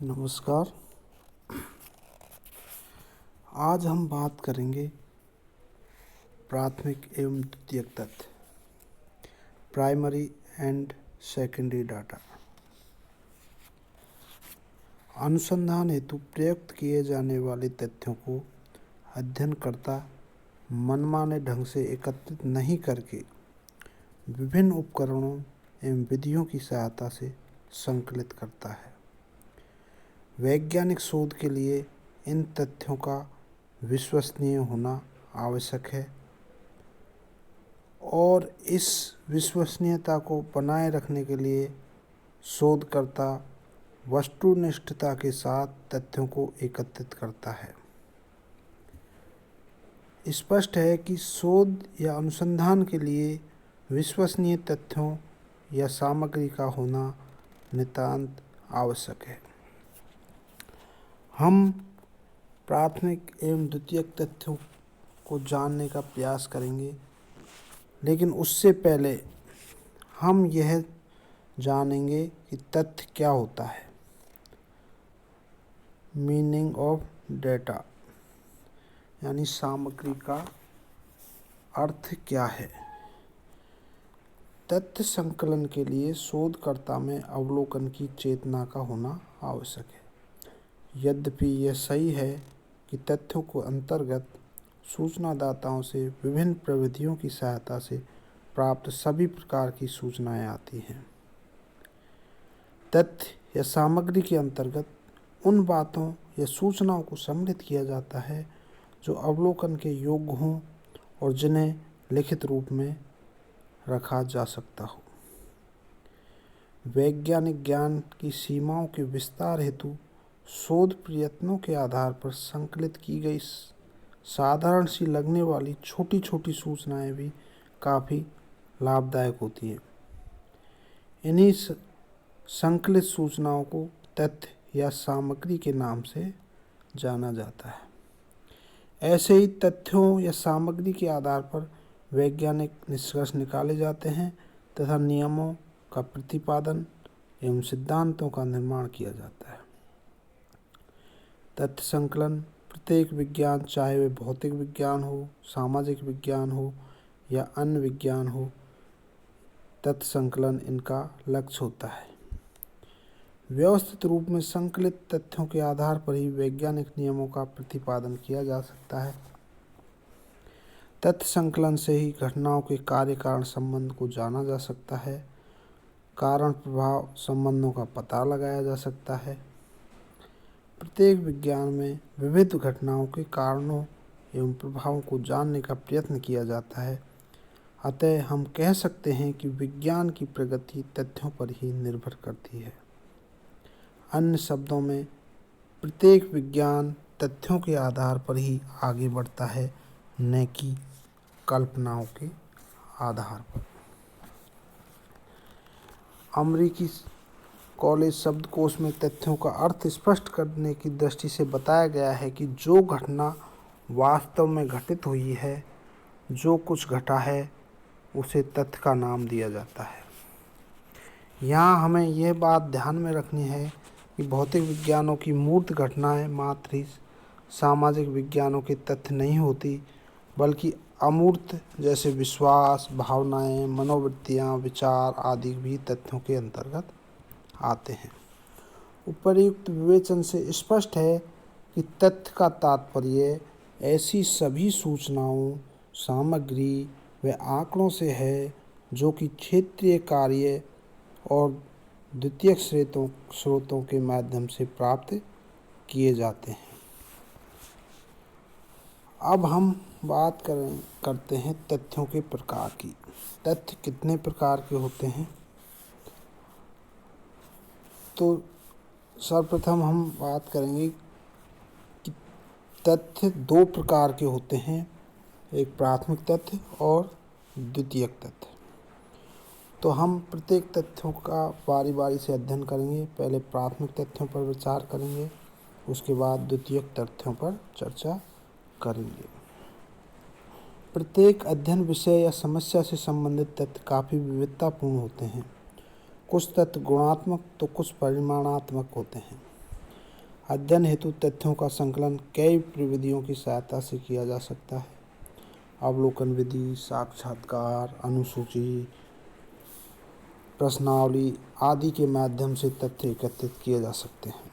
नमस्कार। आज हम बात करेंगे प्राथमिक एवं द्वितीयक तथ्य, प्राइमरी एंड सेकेंडरी डाटा। अनुसंधान हेतु प्रयुक्त किए जाने वाले तथ्यों को अध्ययनकर्ता मनमाने ढंग से एकत्रित नहीं करके विभिन्न उपकरणों एवं विधियों की सहायता से संकलित करता है। वैज्ञानिक शोध के लिए इन तथ्यों का विश्वसनीय होना आवश्यक है और इस विश्वसनीयता को बनाए रखने के लिए शोधकर्ता वस्तुनिष्ठता के साथ तथ्यों को एकत्रित करता है। स्पष्ट है कि शोध या अनुसंधान के लिए विश्वसनीय तथ्यों या सामग्री का होना नितांत आवश्यक है। हम प्राथमिक एवं द्वितीयक तथ्यों को जानने का प्रयास करेंगे, लेकिन उससे पहले हम यह जानेंगे कि तथ्य क्या होता है। मीनिंग ऑफ डेटा यानी सामग्री का अर्थ क्या है। तथ्य संकलन के लिए शोधकर्ता में अवलोकन की चेतना का होना आवश्यक है। यद्यपि यह सही है कि तथ्यों को अंतर्गत सूचनादाताओं से विभिन्न प्रविधियों की सहायता से प्राप्त सभी प्रकार की सूचनाएं आती हैं। तथ्य या सामग्री के अंतर्गत उन बातों या सूचनाओं को सम्मिलित किया जाता है जो अवलोकन के योग्य हों और जिन्हें लिखित रूप में रखा जा सकता हो। वैज्ञानिक ज्ञान की सीमाओं के विस्तार हेतु शोध प्रयत्नों के आधार पर संकलित की गई साधारण सी लगने वाली छोटी छोटी सूचनाएं भी काफ़ी लाभदायक होती हैं। इन्हीं संकलित सूचनाओं को तथ्य या सामग्री के नाम से जाना जाता है। ऐसे ही तथ्यों या सामग्री के आधार पर वैज्ञानिक निष्कर्ष निकाले जाते हैं तथा नियमों का प्रतिपादन एवं सिद्धांतों का निर्माण किया जाता है। तथ्य संकलन प्रत्येक विज्ञान, चाहे वे भौतिक विज्ञान हो, सामाजिक विज्ञान हो या अन्य विज्ञान हो, तथ्य संकलन इनका लक्ष्य होता है। व्यवस्थित रूप में संकलित तथ्यों के आधार पर ही वैज्ञानिक नियमों का प्रतिपादन किया जा सकता है। तथ्य संकलन से ही घटनाओं के कार्य कारण संबंध को जाना जा सकता है, कारण प्रभाव संबंधों का पता लगाया जा सकता है। प्रत्येक विज्ञान में विविध घटनाओं के कारणों एवं प्रभावों को जानने का प्रयत्न किया जाता है। अतः हम कह सकते हैं कि विज्ञान की प्रगति तथ्यों पर ही निर्भर करती है। अन्य शब्दों में प्रत्येक विज्ञान तथ्यों के आधार पर ही आगे बढ़ता है, न कि कल्पनाओं के आधार पर। अमेरिकी कॉलेज शब्दकोश में तथ्यों का अर्थ स्पष्ट करने की दृष्टि से बताया गया है कि जो घटना वास्तव में घटित हुई है, जो कुछ घटा है, उसे तथ्य का नाम दिया जाता है। यहाँ हमें यह बात ध्यान में रखनी है कि भौतिक विज्ञानों की मूर्त घटनाएं मात्र ही सामाजिक विज्ञानों के तथ्य नहीं होती, बल्कि अमूर्त जैसे विश्वास, भावनाएं, मनोवृत्तियाँ, विचार आदि भी तथ्यों के अंतर्गत आते हैं। उपर्युक्त विवेचन से स्पष्ट है कि तथ्य का तात्पर्य ऐसी सभी सूचनाओं, सामग्री व आंकड़ों से है जो कि क्षेत्रीय कार्य और द्वितीयक स्रोतों के माध्यम से प्राप्त किए जाते हैं। अब हम बात करते हैं तथ्यों के प्रकार की। तथ्य कितने प्रकार के होते हैं? तो सर्वप्रथम हम बात करेंगे कि तथ्य दो प्रकार के होते हैं, एक प्राथमिक तथ्य और द्वितीयक तथ्य। तो हम प्रत्येक तथ्यों का बारी बारी से अध्ययन करेंगे। पहले प्राथमिक तथ्यों पर विचार करेंगे, उसके बाद द्वितीयक तथ्यों पर चर्चा करेंगे। प्रत्येक अध्ययन विषय या समस्या से संबंधित तथ्य काफ़ी विविधतापूर्ण होते हैं। कुछ तथ्य गुणात्मक तो कुछ परिमाणात्मक होते हैं। अध्ययन हेतु तथ्यों का संकलन कई प्रविधियों की सहायता से किया जा सकता है। अवलोकन विधि, साक्षात्कार, अनुसूची, प्रश्नावली आदि के माध्यम से तथ्य एकत्रित किए जा सकते हैं।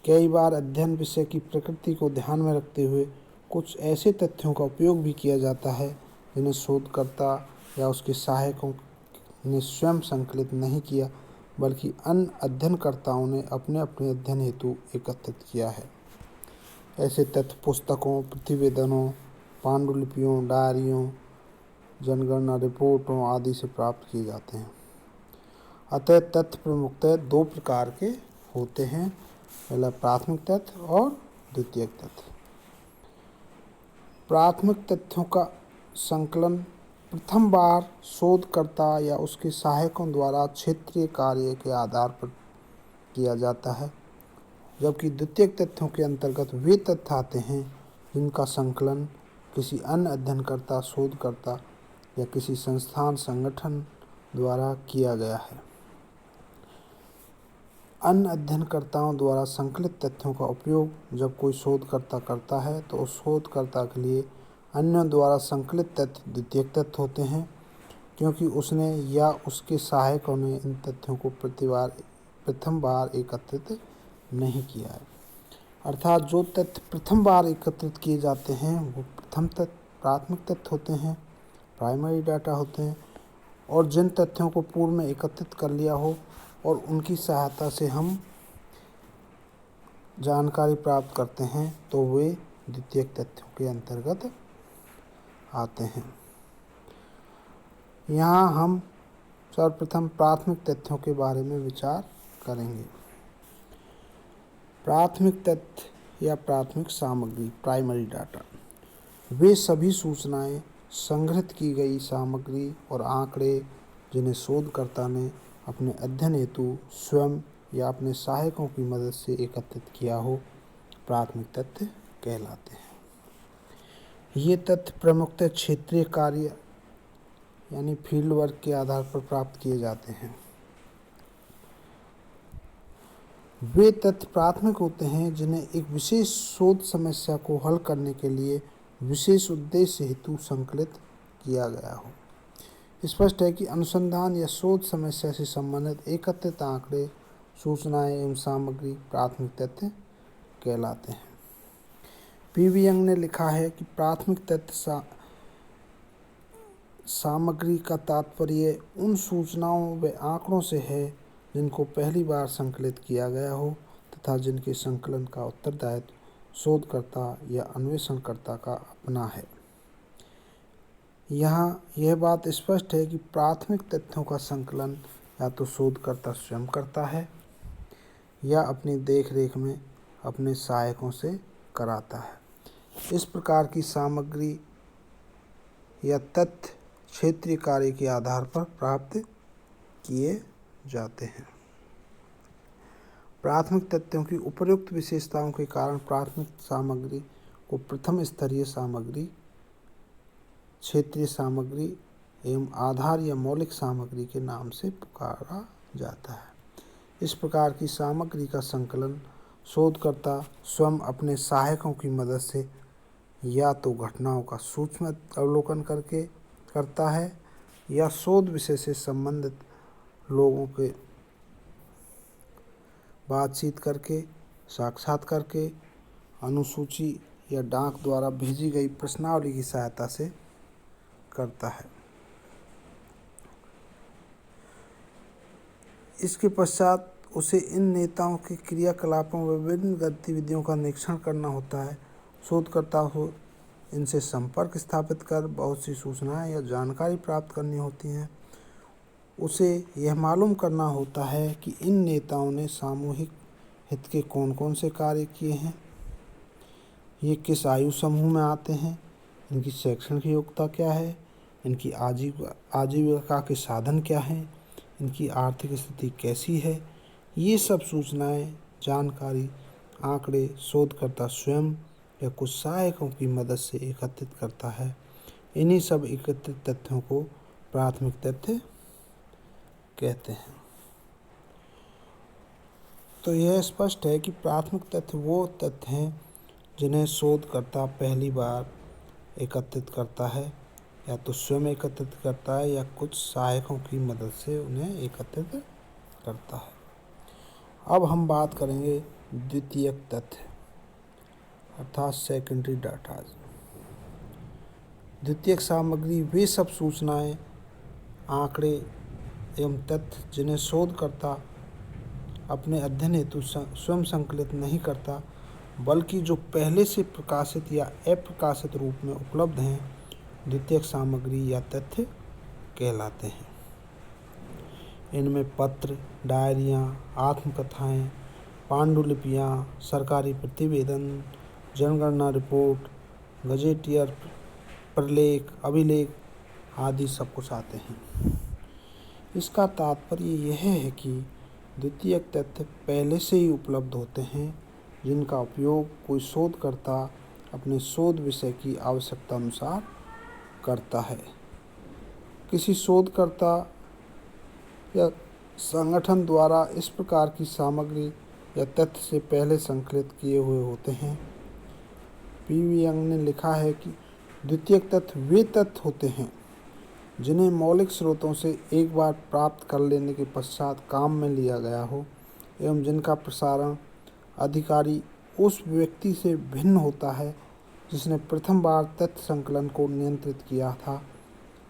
कई बार अध्ययन विषय की प्रकृति को ध्यान में रखते हुए कुछ ऐसे तथ्यों का उपयोग भी किया जाता है जिन्हें शोधकर्ता या उसके सहायकों ने स्वयं संकलित नहीं किया, बल्कि अन्य अध्ययनकर्ताओं ने अपने अपने अध्ययन हेतु एकत्रित किया है। ऐसे तथ्य पुस्तकों, प्रतिवेदनों, पांडुलिपियों, डायरियों, जनगणना रिपोर्टों आदि से प्राप्त किए जाते हैं। अतः तथ्य प्रमुखतः दो प्रकार के होते हैं, पहला प्राथमिक तथ्य और द्वितीयक तथ्य। प्राथमिक तथ्यों का संकलन प्रथम बार शोधकर्ता या उसके सहायकों द्वारा क्षेत्रीय कार्य के आधार पर किया जाता है, जबकि द्वितीयक तथ्यों के अंतर्गत वे तथ्य आते हैं जिनका संकलन किसी अन्य अध्ययनकर्ता, शोधकर्ता या किसी संस्थान संगठन द्वारा किया गया है। अन्य अध्ययनकर्ताओं द्वारा संकलित तथ्यों का उपयोग जब कोई शोधकर्ता करता है तो उस शोधकर्ता के लिए अन्यों द्वारा संकलित तथ्य द्वितीयक तथ्य होते हैं, क्योंकि उसने या उसके सहायकों ने इन तथ्यों को प्रथम बार एकत्रित नहीं किया है। अर्थात जो तथ्य प्रथम बार एकत्रित किए जाते हैं वो प्राथमिक तथ्य होते हैं, प्राइमरी डाटा होते हैं, और जिन तथ्यों को पूर्व में एकत्रित कर लिया हो और उनकी सहायता से हम जानकारी प्राप्त करते हैं तो वे द्वितीयक तथ्यों के अंतर्गत आते हैं। यहाँ हम सर्वप्रथम प्राथमिक तथ्यों के बारे में विचार करेंगे। प्राथमिक तथ्य या प्राथमिक सामग्री, प्राइमरी डाटा, वे सभी सूचनाएं, संग्रहित की गई सामग्री और आंकड़े जिन्हें शोधकर्ता ने अपने अध्ययन हेतु स्वयं या अपने सहायकों की मदद से एकत्रित किया हो, प्राथमिक तथ्य कहलाते हैं। ये तथ्य प्रमुखतः क्षेत्रीय कार्य यानी फील्ड वर्क के आधार पर प्राप्त किए जाते हैं। वे तथ्य प्राथमिक होते हैं जिन्हें एक विशेष शोध समस्या को हल करने के लिए विशेष उद्देश्य हेतु संकलित किया गया हो। स्पष्ट है कि अनुसंधान या शोध समस्या से संबंधित एकत्रित आंकड़े, सूचनाएं एवं सामग्री प्राथमिक तथ्य कहलाते हैं। पी.वी. यंग ने लिखा है कि प्राथमिक तथ्य सामग्री का तात्पर्य उन सूचनाओं व आंकड़ों से है जिनको पहली बार संकलित किया गया हो तथा जिनके संकलन का उत्तरदायित्व शोधकर्ता या अन्वेषणकर्ता का अपना है। यहाँ यह बात स्पष्ट है कि प्राथमिक तथ्यों का संकलन या तो शोधकर्ता स्वयं करता है या अपनी देखरेख में अपने सहायकों से कराता है। इस प्रकार की सामग्री या तथ्य क्षेत्रीय कार्य के आधार पर प्राप्त किए जाते हैं। प्राथमिक तथ्यों की उपर्युक्त विशेषताओं के कारण प्राथमिक सामग्री को प्रथम स्तरीय सामग्री, क्षेत्रीय सामग्री एवं आधार या मौलिक सामग्री के नाम से पुकारा जाता है। इस प्रकार की सामग्री का संकलन शोधकर्ता स्वयं अपने सहायकों की मदद से या तो घटनाओं का सूक्ष्म अवलोकन करके करता है या शोध विषय से संबंधित लोगों के बातचीत करके, साक्षात करके, अनुसूची या डाक द्वारा भेजी गई प्रश्नावली की सहायता से करता है। इसके पश्चात उसे इन नेताओं के क्रियाकलापों व विभिन्न गतिविधियों का निरीक्षण करना होता है। शोधकर्ता को इनसे संपर्क स्थापित कर बहुत सी सूचनाएं या जानकारी प्राप्त करनी होती हैं। उसे यह मालूम करना होता है कि इन नेताओं ने सामूहिक हित के कौन कौन से कार्य किए हैं, ये किस आयु समूह में आते हैं, इनकी शैक्षणिक योग्यता क्या है, इनकी आजीविका के साधन क्या हैं, इनकी आर्थिक स्थिति कैसी है। ये सब सूचनाएं, जानकारी, आंकड़े शोधकर्ता स्वयं या कुछ सहायकों की मदद से एकत्रित करता है। इन्हीं सब एकत्रित तथ्यों को प्राथमिक तथ्य कहते हैं। तो यह स्पष्ट है कि प्राथमिक तथ्य वो तथ्य हैं जिन्हें शोधकर्ता पहली बार एकत्रित करता है, या तो स्वयं एकत्रित करता है या कुछ सहायकों की मदद से उन्हें एकत्रित करता है। अब हम बात करेंगे द्वितीयक तथ्य अर्थात सेकेंडरी डाटाज। द्वितीयक सामग्री वे सब सूचनाएं, आंकड़े एवं तथ्य जिन्हें शोधकर्ता अपने अध्ययन हेतु स्वयं संकलित नहीं करता, बल्कि जो पहले से प्रकाशित या अप्रकाशित रूप में उपलब्ध हैं, द्वितीयक सामग्री या तथ्य कहलाते हैं। इनमें पत्र, डायरियाँ, आत्मकथाएं, पांडुलिपियाँ, सरकारी प्रतिवेदन, जनगणना रिपोर्ट, गजेटियर प्रलेख, अभिलेख आदि सब कुछ आते हैं। इसका तात्पर्य यह है कि द्वितीयक तथ्य पहले से ही उपलब्ध होते हैं, जिनका उपयोग कोई शोधकर्ता अपने शोध विषय की आवश्यकता अनुसार करता है। किसी शोधकर्ता या संगठन द्वारा इस प्रकार की सामग्री या तथ्य से पहले संकलित किए हुए होते हैं। पी.वी. यंग ने लिखा है कि द्वितीयक तथ्य वे तथ्य होते हैं जिन्हें मौलिक स्रोतों से एक बार प्राप्त कर लेने के पश्चात काम में लिया गया हो, एवं जिनका प्रसारण अधिकारी उस व्यक्ति से भिन्न होता है जिसने प्रथम बार तथ्य संकलन को नियंत्रित किया था।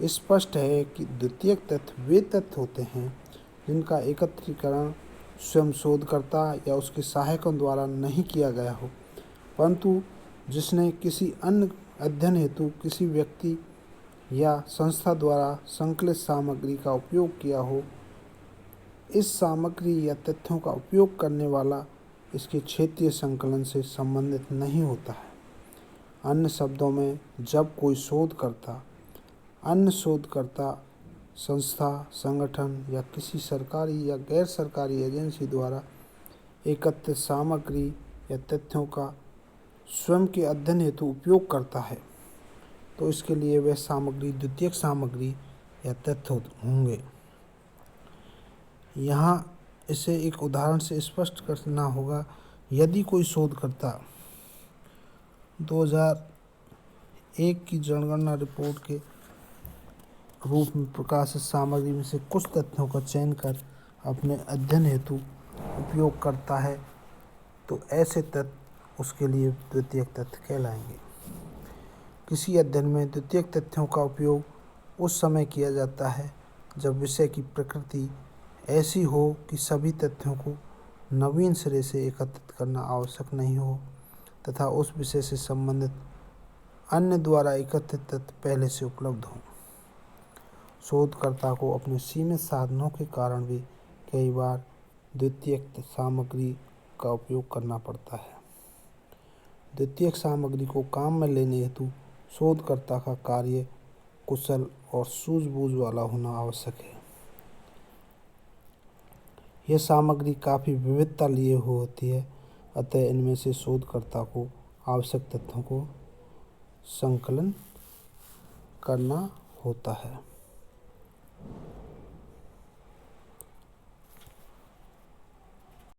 स्पष्ट है कि द्वितीयक तथ्य वे तथ्य होते हैं जिनका एकत्रीकरण स्वयं शोधकर्ता या उसके सहायकों द्वारा नहीं किया गया हो, परंतु जिसने किसी अन्य अध्ययन हेतु किसी व्यक्ति या संस्था द्वारा संकलित सामग्री का उपयोग किया हो। इस सामग्री या तथ्यों का उपयोग करने वाला इसके क्षेत्रीय संकलन से संबंधित नहीं होता है। अन्य शब्दों में, जब कोई शोधकर्ता अन्य शोधकर्ता, संस्था, संगठन या किसी सरकारी या गैर सरकारी एजेंसी द्वारा एकत्रित सामग्री या तथ्यों का स्वयं के अध्ययन हेतु उपयोग करता है, तो इसके लिए वह सामग्री द्वितीयक सामग्री या तथ्य होंगे। यहाँ इसे एक उदाहरण से स्पष्ट करना होगा। यदि कोई शोधकर्ता 2001 की जनगणना रिपोर्ट के रूप में प्रकाशित सामग्री में से कुछ तथ्यों का चयन कर अपने अध्ययन हेतु उपयोग करता है, तो ऐसे तथ्य उसके लिए द्वितीयक तथ्य कहलाएंगे। किसी अध्ययन में द्वितीयक तथ्यों का उपयोग उस समय किया जाता है जब विषय की प्रकृति ऐसी हो कि सभी तथ्यों को नवीन सिरे से एकत्रित करना आवश्यक नहीं हो, तथा उस विषय से संबंधित अन्य द्वारा एकत्रित तथ्य पहले से उपलब्ध हों। शोधकर्ता को अपने सीमित साधनों के कारण भी कई बार द्वितीयक सामग्री का उपयोग करना पड़ता है। द्वितीयक सामग्री को काम में लेने हेतु शोधकर्ता का कार्य कुशल और सूझबूझ वाला होना आवश्यक है। यह सामग्री काफ़ी विविधता लिए हुई होती है, अतः इनमें से शोधकर्ता को आवश्यक तथ्यों को संकलन करना होता है।